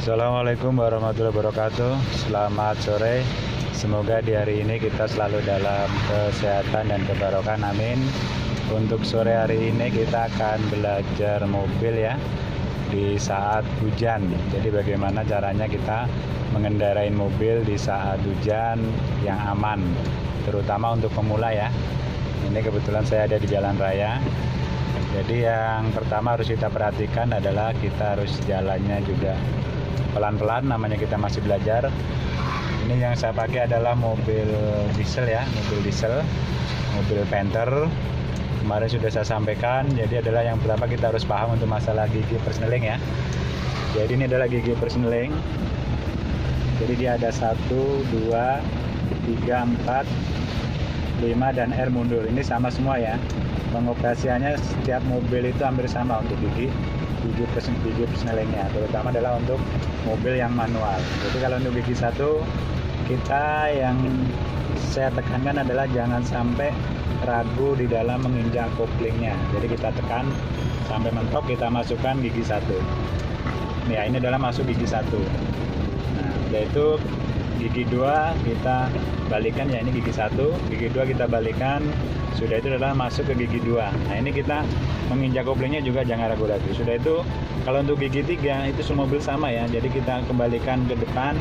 Assalamualaikum warahmatullahi wabarakatuh. Selamat sore. Semoga di hari ini kita selalu dalam kesehatan dan kebarokan. Amin. Untuk sore hari ini kita akan belajar mobil ya di saat hujan. Jadi bagaimana caranya kita mengendarai mobil di saat hujan yang aman, terutama untuk pemula ya. Ini kebetulan saya ada di jalan raya. Jadi yang pertama harus kita perhatikan adalah kita harus jalannya juga pelan-pelan, namanya kita masih belajar. Ini yang saya pakai adalah mobil diesel ya, mobil Panther. Kemarin sudah saya sampaikan, jadi adalah yang pertama kita harus paham untuk masalah gigi persneling ya. Jadi ini adalah gigi persneling. Jadi dia ada 1, 2, 3, 4, 5 dan R mundur. Ini sama semua ya. Pengoperasiannya setiap mobil itu hampir sama untuk gigi persnelingnya, terutama adalah untuk mobil yang manual. Jadi kalau untuk gigi 1, kita yang saya tekankan adalah jangan sampai ragu di dalam menginjak koplingnya. Jadi kita tekan sampai mentok, kita masukkan gigi 1. Ya, ini adalah masuk gigi 1. Nah, yaitu gigi 2 kita balikan ya, ini gigi 1, gigi 2 kita balikan. Sudah itu adalah masuk ke gigi 2. Nah, ini kita menginjak koplingnya juga jangan ragu-ragu. Sudah itu kalau untuk gigi 3 itu semua mobil sama ya. Jadi kita kembalikan ke depan.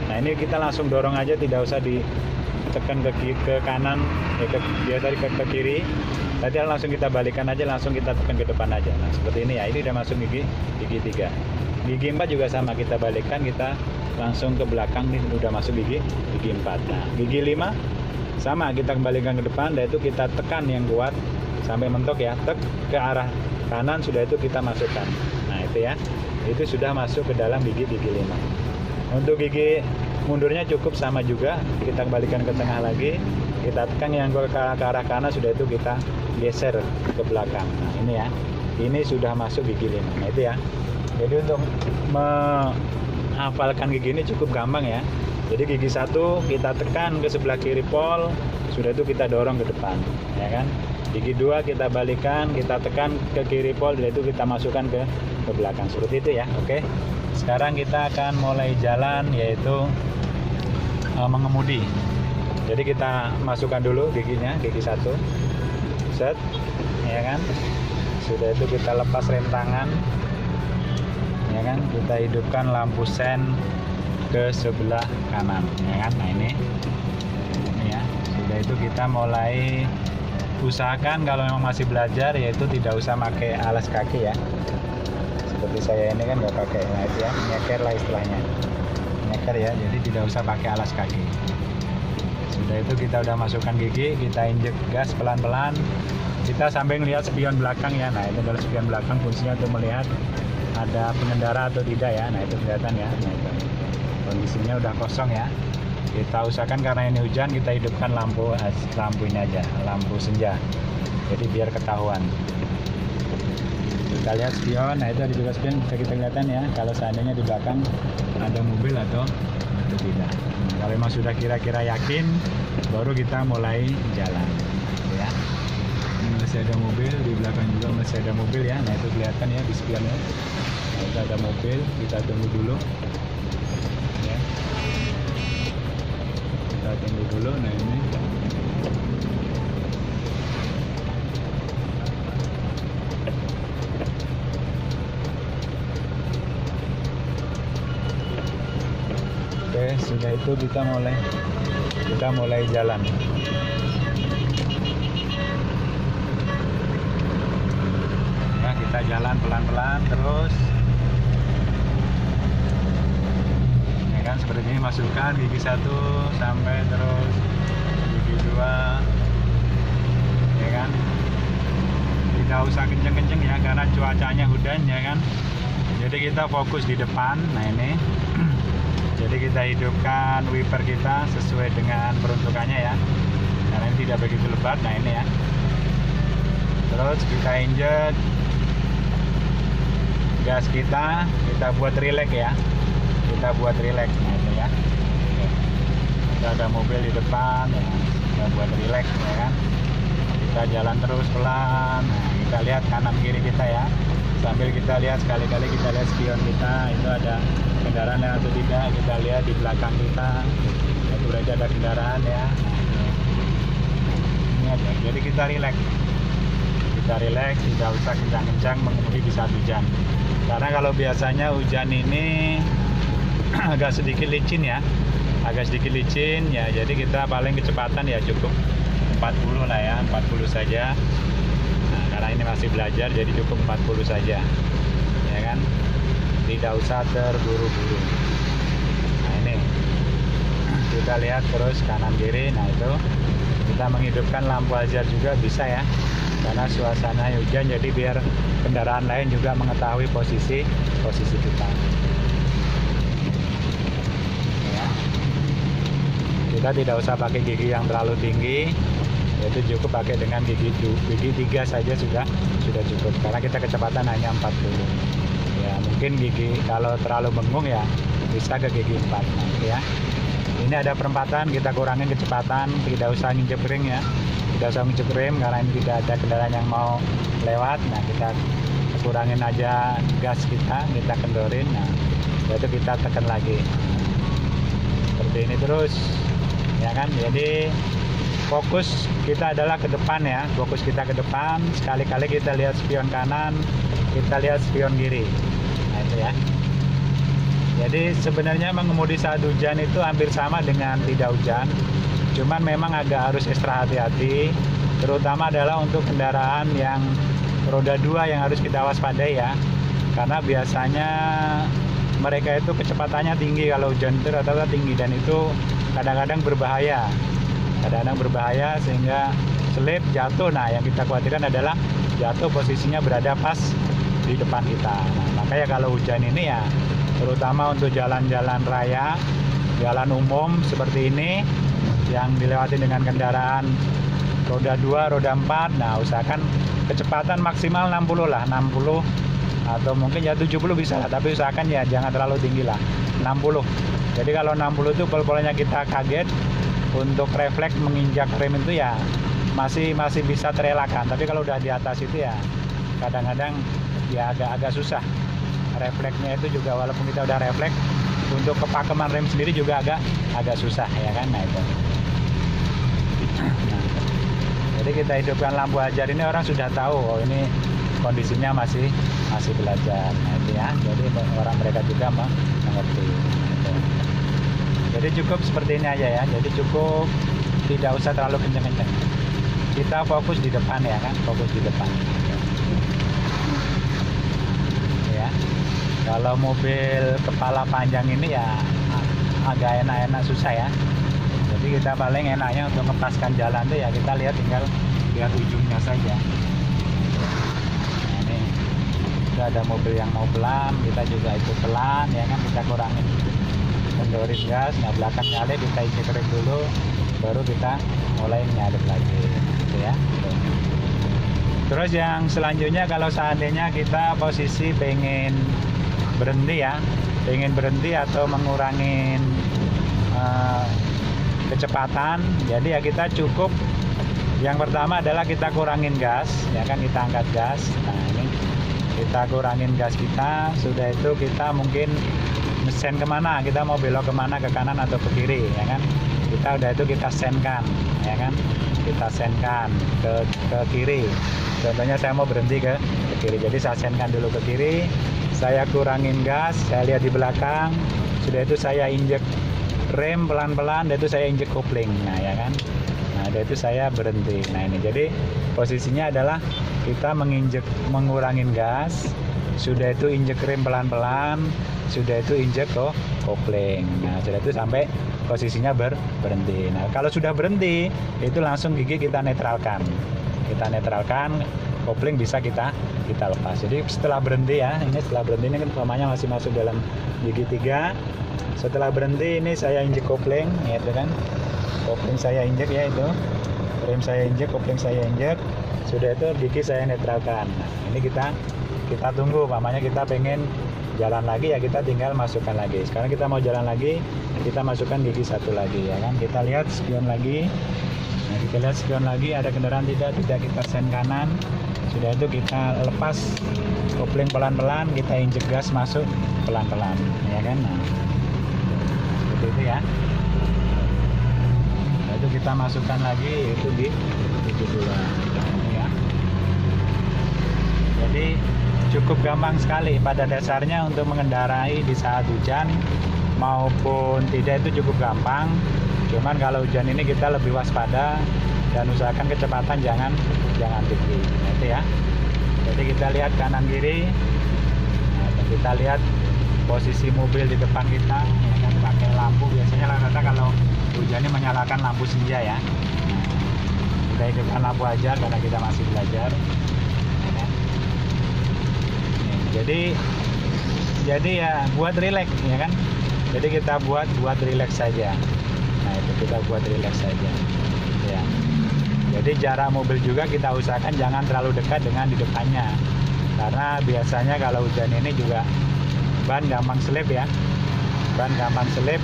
Nah, ini kita langsung dorong aja, tidak usah ditekan ke kanan, biasa ke kiri. Tadi langsung kita balikan aja, langsung kita tekan ke depan aja. Nah, seperti ini ya. Ini udah masuk gigi 3. Gigi 4 juga sama, kita balikan, kita langsung ke belakang nih, udah masuk gigi 4. Nah, gigi 5 sama, kita kembalikan ke depan, dan itu kita tekan yang kuat sampai mentok ya, tek ke arah kanan, sudah itu kita masukkan. Nah, itu ya, itu sudah masuk ke dalam gigi 5. Untuk gigi mundurnya cukup sama juga, kita kembalikan ke tengah lagi, kita tekan yang ke arah kanan, sudah itu kita geser ke belakang. Nah, ini ya, ini sudah masuk gigi 5. Nah, itu ya. Jadi untuk menghafalkan gigi ini cukup gampang ya. Jadi gigi 1 kita tekan ke sebelah kiri pol, sudah itu kita dorong ke depan, ya kan. Gigi 2 kita balikan, kita tekan ke kiri pol, sudah itu kita masukkan ke belakang. Seperti itu ya. Oke. Sekarang kita akan mulai jalan, yaitu mengemudi. Jadi kita masukkan dulu giginya, gigi 1. Set, ya kan. Sudah itu kita lepas rem tangan, ya kan. Kita hidupkan lampu sen ke sebelah kanan, ya kan. Nah, ini ya, sudah itu kita mulai usahakan kalau memang masih belajar, yaitu tidak usah pakai alas kaki ya. Seperti saya ini kan nggak pakai, nah itu ya, nyeker lah istilahnya, nyeker ya. Jadi tidak usah pakai alas kaki. Sudah itu kita udah masukkan gigi, kita injek gas pelan-pelan. Kita sambil melihat spion belakang ya. Nah, itu adalah spion belakang, fungsinya untuk melihat ada pengendara atau tidak ya. Nah, itu kelihatan ya. Nah, itu kondisinya udah kosong ya. Kita usahakan karena ini hujan, kita hidupkan lampu ini aja, lampu senja, jadi biar ketahuan. Kita lihat spion. Nah, itu ada juga spion, bisa kita kelihatan ya kalau seandainya di belakang ada mobil atau tidak. Kalau memang sudah kira-kira yakin, baru kita mulai jalan ya. Ini masih ada mobil, di belakang juga masih ada mobil ya. Nah, itu kelihatan ya di spionnya. Nah, itu ada mobil, kita tunggu dulu. Kita tunggu dulu. Nah, ini oke, sudah itu kita mulai jalan. Ya, kita jalan pelan-pelan terus. Kan seperti ini, masukkan gigi 1 sampai terus gigi 2, ya kan. Tidak usah kenceng-kenceng ya, karena cuacanya hujan ya kan. Jadi kita fokus di depan. Nah, ini jadi kita hidupkan wiper kita sesuai dengan peruntukannya ya, karena ini tidak begitu lebat. Nah, ini ya, terus kita injek gas kita buat rileks ya. Kita buat rileks. Nah, itu ya. Kita ada mobil di depan ya, kita buat rileks ya kan. Kita jalan terus pelan. Nah, kita lihat kanan kiri kita ya. sambil kita lihat, sekali-kali kita lihat spion kita itu ada kendaraan atau tidak. Kita lihat di belakang kita itu berarti ada kendaraan ya. Ini ada, jadi kita relax, tidak usah kencang-kencang mengemudi di saat hujan, karena kalau biasanya hujan ini agak sedikit licin ya, jadi kita paling kecepatan ya cukup 40 lah ya, 40 saja. Nah, karena ini masih belajar jadi cukup 40 saja ya kan, tidak usah terburu-buru. Nah ini kita lihat terus kanan kiri. Nah itu kita menghidupkan lampu hazard juga bisa ya, karena suasana hujan jadi biar kendaraan lain juga mengetahui posisi kita ya. Kita tidak usah pakai gigi yang terlalu tinggi, yaitu cukup pakai dengan gigi 3 saja sudah cukup, karena kita kecepatan hanya 40 ya. Mungkin gigi kalau terlalu bengong ya bisa ke gigi 4 ya. Ini ada perempatan, kita kurangin kecepatan, tidak usah nginjek rem ya, karena ini tidak ada kendaraan yang mau lewat. Nah kita kurangin aja gas kita kendorin. Nah itu kita tekan lagi seperti ini terus ya kan. Jadi fokus kita adalah ke depan ya, sekali-kali kita lihat spion kanan, kita lihat spion kiri. Nah itu ya. Jadi sebenarnya mengemudi saat hujan itu hampir sama dengan tidak hujan, cuman memang agak harus ekstra hati-hati, terutama adalah untuk kendaraan yang roda 2 yang harus kita waspadai ya, karena biasanya mereka itu kecepatannya tinggi kalau hujan itu rata-rata tinggi, dan itu kadang-kadang berbahaya sehingga selip jatuh. Nah yang kita khawatirkan adalah jatuh posisinya berada pas di depan kita. Nah makanya kalau hujan ini ya, terutama untuk jalan-jalan raya, jalan umum seperti ini yang dilewati dengan kendaraan roda 2, roda 4, nah usahakan kecepatan maksimal 60 lah, 60 atau mungkin ya 70 bisa lah, tapi usahakan ya jangan terlalu tinggi lah, 60. Jadi kalau 60 itu pol-polnya kita kaget, untuk refleks menginjak rem itu ya masih bisa terelakkan, tapi kalau udah di atas itu ya kadang-kadang ya agak susah. Refleksnya itu juga walaupun kita udah refleks, untuk kepakeman rem sendiri juga agak susah ya kan. Nah itu. Nah, jadi kita hidupkan lampu hazard ini, orang sudah tahu oh ini kondisinya masih belajar. Nah itu ya. Jadi orang mereka juga mengerti. Nah, jadi cukup seperti ini aja ya. Jadi cukup tidak usah terlalu kenceng-kenceng. Kita fokus di depan ya kan, fokus di depan. Kalau mobil kepala panjang ini ya agak enak-enak susah ya. Jadi kita paling enaknya untuk ngepaskan jalan tuh ya kita tinggal lihat ujungnya saja. Nah ini kita ada mobil yang mau pelan, kita juga ikut pelan ya kan, kita kurangin kendorin gas. Nah belakang nyalip kita injek rem dulu, baru kita mulai nyalip lagi gitu ya. Terus yang selanjutnya kalau seandainya kita posisi pengen berhenti atau mengurangin kecepatan, jadi ya kita cukup yang pertama adalah kita kurangin gas ya kan, kita angkat gas. Nah ini kita kurangin gas kita, sudah itu kita mungkin mesen kemana, kita mau belok kemana, ke kanan atau ke kiri ya kan, kita udah itu kita senkan ya kan, kita senkan ke kiri. Contohnya saya mau berhenti ke kiri, jadi saya senkan dulu ke kiri, saya kurangin gas, saya lihat di belakang, sudah itu saya injek rem pelan-pelan, dan itu saya injek kopling. Nah ya kan, nah dan itu saya berhenti. Nah ini jadi posisinya adalah kita mengurangin gas, sudah itu injek rem pelan-pelan, sudah itu injek kopling. Nah sudah itu sampai posisinya berhenti. Nah kalau sudah berhenti itu langsung gigi kita netralkan, kopling bisa kita lepas. Jadi setelah berhenti ya, setelah berhenti ini kan umpamanya masih masuk dalam gigi 3. Setelah berhenti ini saya injek kopling ya itu kan, kopling saya injek ya itu, rem saya injek, kopling saya injek, sudah itu gigi saya netralkan. Nah ini kita tunggu, umpamanya kita pengen jalan lagi ya kita tinggal masukkan lagi. Sekarang kita mau jalan lagi, kita masukkan gigi 1 lagi ya kan, kita lihat spion lagi. Nah kita lihat spion lagi, ada kendaraan tidak kita sen kanan, Sudah itu kita lepas kopling pelan-pelan, kita injek gas masuk pelan-pelan, ya kan? Nah, seperti itu ya. Nah, itu kita masukkan lagi itu di pula, ya. Jadi cukup gampang sekali pada dasarnya untuk mengendarai di saat hujan maupun tidak itu cukup gampang. Cuman kalau hujan ini kita lebih waspada dan usahakan kecepatan jangan tinggi. Itu ya. Jadi kita lihat kanan kiri. Nah, kita lihat posisi mobil di depan kita, ya kan, pakai lampu. Biasanya rata-rata kalau hujan ini menyalakan lampu senja ya. Nah, kita hidupkan lampu aja karena kita masih belajar. Ya kan? Jadi ya buat rileks ya kan. Jadi kita buat rileks saja. Nah itu kita buat rileks saja. Ya. Jadi jarak mobil juga kita usahakan jangan terlalu dekat dengan di depannya. Karena biasanya kalau hujan ini juga ban gampang selip ya. Ban gampang selip.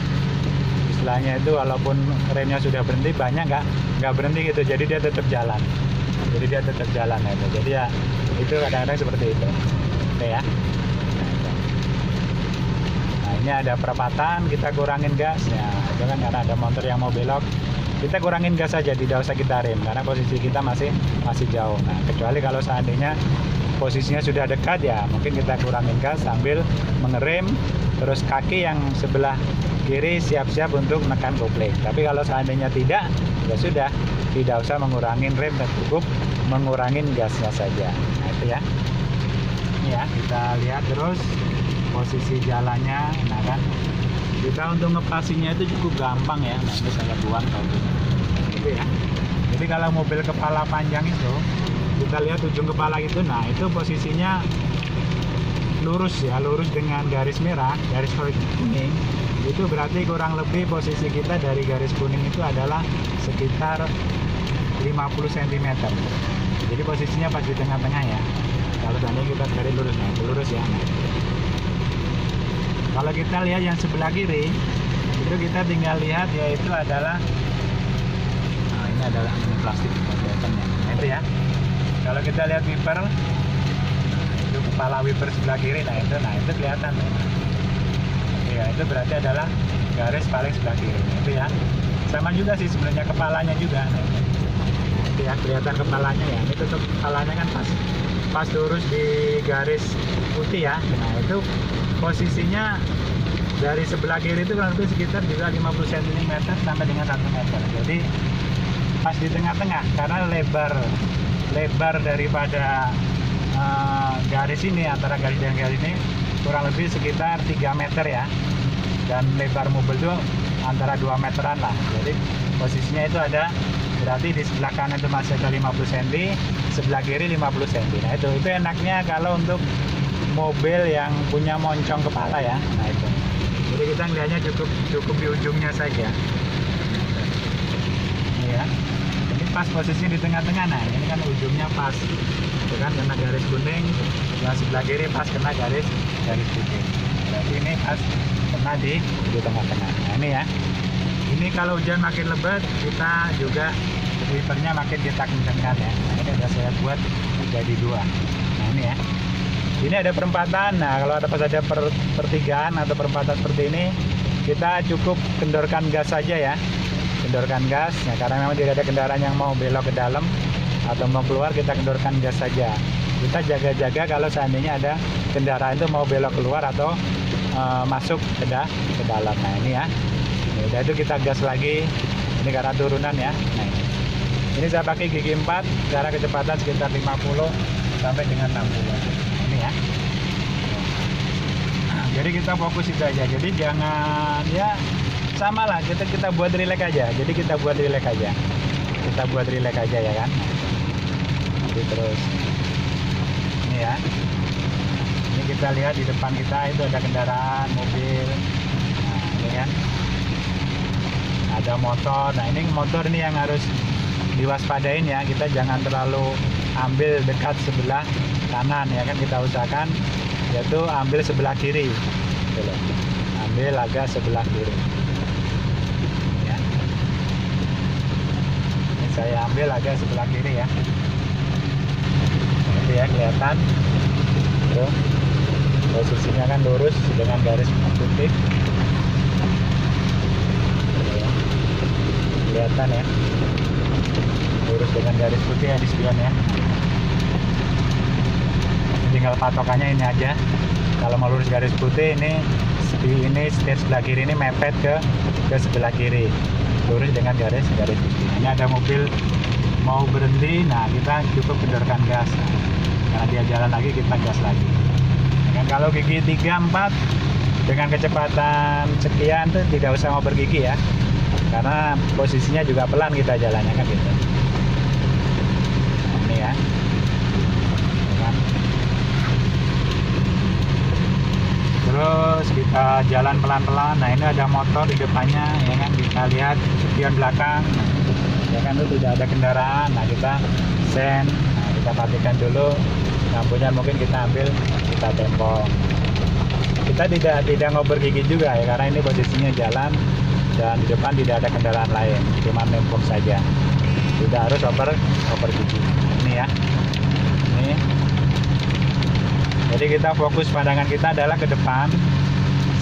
Istilahnya itu walaupun remnya sudah berhenti, banyak nggak berhenti gitu. Jadi dia tetap jalan. Jadi ya itu kadang-kadang seperti itu. Oke ya. Nah ini ada perempatan, kita kurangin gas ya. Itu kan karena ada motor yang mau belok, kita kurangin gas saja, tidak usah kita rem karena posisi kita masih jauh. Nah kecuali kalau seandainya posisinya sudah dekat ya mungkin kita kurangin gas sambil mengerem, terus kaki yang sebelah kiri siap-siap untuk menekan kopling. Tapi kalau seandainya tidak, ya sudah, tidak usah mengurangin rem dan cukup mengurangin gasnya saja. Nah itu ya. Ya kita lihat terus posisi jalannya. Nah kan kita untuk ngepasinya itu cukup gampang ya. Nah ini saya buang kalau gitu ya. Jadi kalau mobil kepala panjang itu kita lihat ujung kepala itu, nah itu posisinya lurus ya, lurus dengan garis merah, garis kuning. Itu berarti kurang lebih posisi kita dari garis kuning itu adalah sekitar 50 cm. Jadi posisinya pas di tengah-tengah ya. Kalau seandainya kita garis lurus, nah itu lurus ya. Nah. Kalau kita lihat yang sebelah kiri, itu kita tinggal lihat yaitu adalah, nah ini adalah plastik kelihatannya. Nah itu ya. Kalau kita lihat wiper, itu kepala wiper sebelah kiri, nah itu kelihatan. Ya itu berarti adalah garis paling sebelah kiri. Nah, itu ya. Sama juga sih sebenarnya kepalanya juga. Nah, itu ya kelihatan kepalanya ya. Ini tutup kepalanya kan pas lurus di garis putih ya. Nah itu posisinya dari sebelah kiri itu kurang lebih sekitar juga 50 cm sampai dengan 1 meter. Jadi pas di tengah-tengah karena lebar daripada garis ini, antara garis dan garis ini kurang lebih sekitar 3 meter ya. Dan lebar mobil itu antara 2 meteran lah. Jadi posisinya itu ada, berarti di sebelah kanan itu masih ada 50 cm, sebelah kiri 50 cm. Nah itu enaknya kalau untuk mobil yang punya moncong kepala ya. Nah itu. Jadi kita ngelihatnya cukup di ujungnya saja. Ini ya. Ini pas posisinya di tengah-tengah. Nah ini kan ujungnya pas, itu kan kena garis kuning. Yang sebelah kiri pas kena garis putih. Berarti ini pas kena di tengah-tengah. Nah ini ya. Ini kalau hujan makin lebat, kita juga wipernya makin kita kencangkan ya. Nah ini udah saya buat jadi 2. Nah ini ya. Ini ada perempatan. Nah kalau ada pas ada pertigaan atau perempatan seperti ini, kita cukup kendorkan gas saja ya. Kendorkan gas. Nah karena memang tidak ada kendaraan yang mau belok ke dalam atau mau keluar, kita kendorkan gas saja. Kita jaga-jaga kalau seandainya ada kendaraan itu mau belok keluar atau masuk ke dalam. Nah ini ya. Udah itu kita gas lagi. Ini karena turunan ya. Nah ini saya pakai gigi 4, cara kecepatan sekitar 50 sampai dengan 60. Ini ya. Nah, jadi kita fokus itu aja. Jadi jangan ya sama lah, kita buat rileks aja. Jadi kita buat rileks aja. Kita buat rileks aja ya kan. Nanti terus ini ya. Ini kita lihat di depan kita itu ada kendaraan, mobil. Nah, ini kan. Ada motor. Nah, ini motor ini yang harus diwaspadain ya. Kita jangan terlalu ambil dekat sebelah kanan ya kan, kita usahakan yaitu ambil sebelah kiri. Ambil agak sebelah kiri. Ya. Ini saya ambil agak sebelah kiri ya. kelihatan. Tuh, posisinya kan lurus dengan garis putih. Kelihatan ya, lurus dengan garis putih ya di spion ya. Tinggal patokannya ini aja. Kalau mau lurus garis putih, ini setir sebelah kiri ini mepet ke sebelah kiri, lurus dengan garis putih. Ini ada mobil mau berhenti, nah kita cukup kendorkan gas. Karena dia jalan lagi, kita gas lagi. Dan kalau gigi 3, 4 dengan kecepatan sekian tuh tidak usah ngoper gigi ya, karena posisinya juga pelan kita jalannya kan gitu. Ini ya. Terus kita jalan pelan-pelan. Nah, ini ada motor di depannya ya kan, kita lihat spion belakang ya kan, itu tidak ada kendaraan. Nah, kita sen, nah, kita patikan dulu lampunya, mungkin kita ambil, kita tempong. Kita tidak ngoper gigi juga ya, karena ini posisinya jalan dan di depan tidak ada kendaraan lain, cuma nempong saja, tidak harus ngoper gigi. Ini ya, ini. Jadi kita fokus pandangan kita adalah ke depan.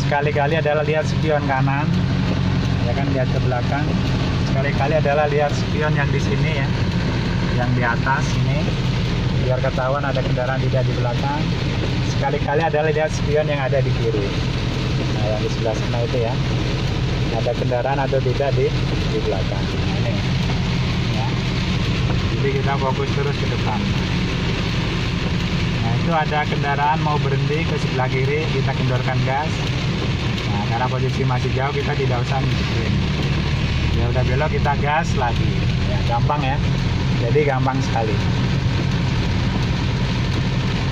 Sekali-kali adalah lihat spion kanan, ya kan, lihat ke belakang. Sekali-kali adalah lihat spion yang di sini ya, yang di atas ini, biar ketahuan ada kendaraan tidak di belakang. Sekali-kali adalah lihat spion yang ada di kiri. Nah, yang di sebelah sana itu ya, ada kendaraan atau tidak di belakang. Nah, ini ya. Jadi kita fokus terus ke depan. Nah, itu ada kendaraan mau berhenti ke sebelah kiri, kita kendorkan gas. Nah, karena posisi masih jauh, kita tidak usah nginjekin. Ya udah belok, kita gas lagi. Ya, gampang ya. Jadi gampang sekali.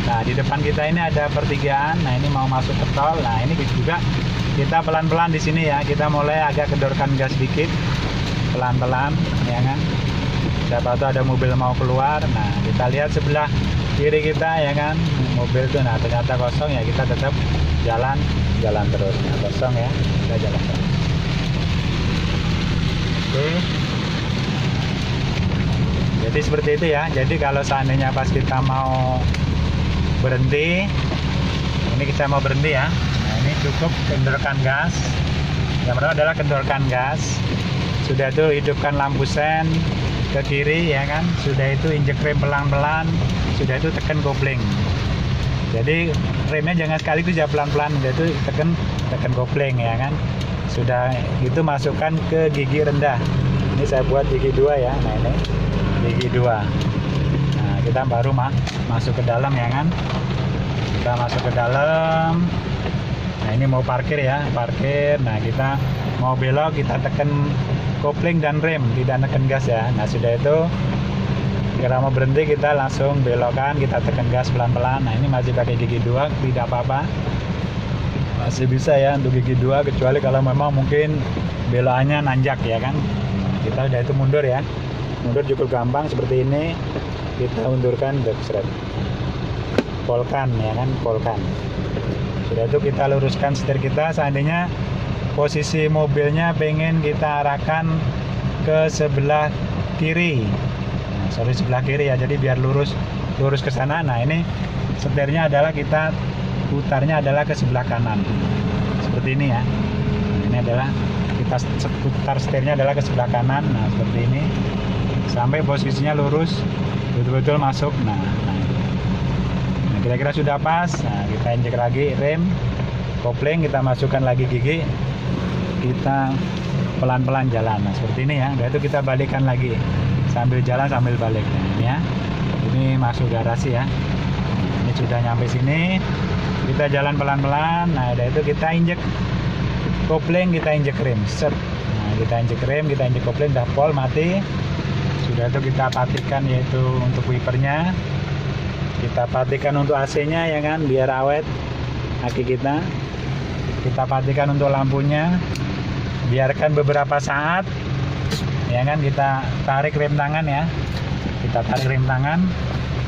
Nah, di depan kita ini ada pertigaan. Nah, ini mau masuk ke tol. Nah, ini juga kita pelan-pelan di sini ya. Kita mulai agak kendorkan gas dikit, pelan-pelan, ya kan. Siapa tahu ada mobil mau keluar. Nah, kita lihat sebelah kiri kita ya kan, mobil itu, nah ternyata kosong ya, kita tetap jalan terus. Nah, kosong ya, kita jalan terus. Oke. Jadi seperti itu ya. Jadi kalau seandainya pas kita mau berhenti, ini kita mau berhenti ya. Nah, ini cukup kendorkan gas. Yang pertama adalah kendorkan gas. Sudah itu hidupkan lampu sen ke kiri ya kan. Sudah itu injek rem pelan-pelan. Sudah itu tekan kopling. Jadi remnya jangan sekaligus ya, pelan-pelan. Sudah itu tekan kopling ya kan. Sudah itu masukkan ke gigi rendah. Ini saya buat gigi 2 ya. Nah, ini gigi 2. Nah, kita baru masuk ke dalam ya kan. Kita masuk ke dalam. Nah, ini mau parkir ya, parkir. Nah, kita mau belok, kita tekan kopling dan rem, tidak tekan gas ya. Nah, sudah itu kira mau berhenti, kita langsung belokan, kita tekan gas pelan-pelan. Nah, ini masih pakai gigi 2, tidak apa-apa, masih bisa ya untuk gigi 2, kecuali kalau memang mungkin belokannya nanjak ya kan. Kita udah itu mundur ya, mundur cukup gampang seperti ini. Kita undurkan, seret, polkan ya kan, polkan. Sudah itu kita luruskan setir kita. Seandainya posisi mobilnya pengen kita arahkan ke sebelah kiri, sebelah kiri ya, jadi biar lurus ke sana. Nah, ini setirnya adalah kita putarnya adalah ke sebelah kanan seperti ini ya. Ini adalah kita putar setirnya adalah ke sebelah kanan. Nah, seperti ini sampai posisinya lurus, betul-betul masuk. Nah, kira-kira sudah pas. Nah, kita injek lagi rem, kopling, kita masukkan lagi gigi, kita pelan-pelan jalan. Nah, seperti ini ya. Udah itu kita balikan lagi, sambil jalan sambil balik. Nah, ini ya, ini masuk garasi ya. Ini sudah nyampe sini, kita jalan pelan-pelan. Nah, udah itu kita injek kopling, kita injek rem, set. Nah, kita injek rem, kita injek kopling, udah pol mati. Sudah itu kita patikan, yaitu untuk wipernya, kita patikan untuk AC-nya ya kan, biar awet aki kita. Kita patikan untuk lampunya, biarkan beberapa saat ya kan. Kita tarik rem tangan ya, kita tarik rem tangan,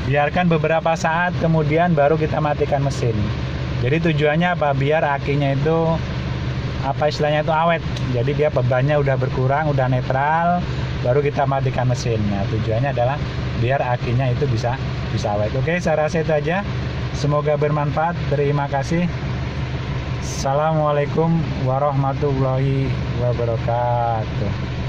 biarkan beberapa saat, kemudian baru kita matikan mesin. Jadi tujuannya apa? Biar akinya itu apa istilahnya itu awet. Jadi dia bebannya udah berkurang, udah netral. baru kita matikan mesin. Nah, tujuannya adalah biar akinya itu bisa awet. Oke, saya rasa itu aja. Semoga bermanfaat. Terima kasih. Assalamualaikum warahmatullahi wabarakatuh.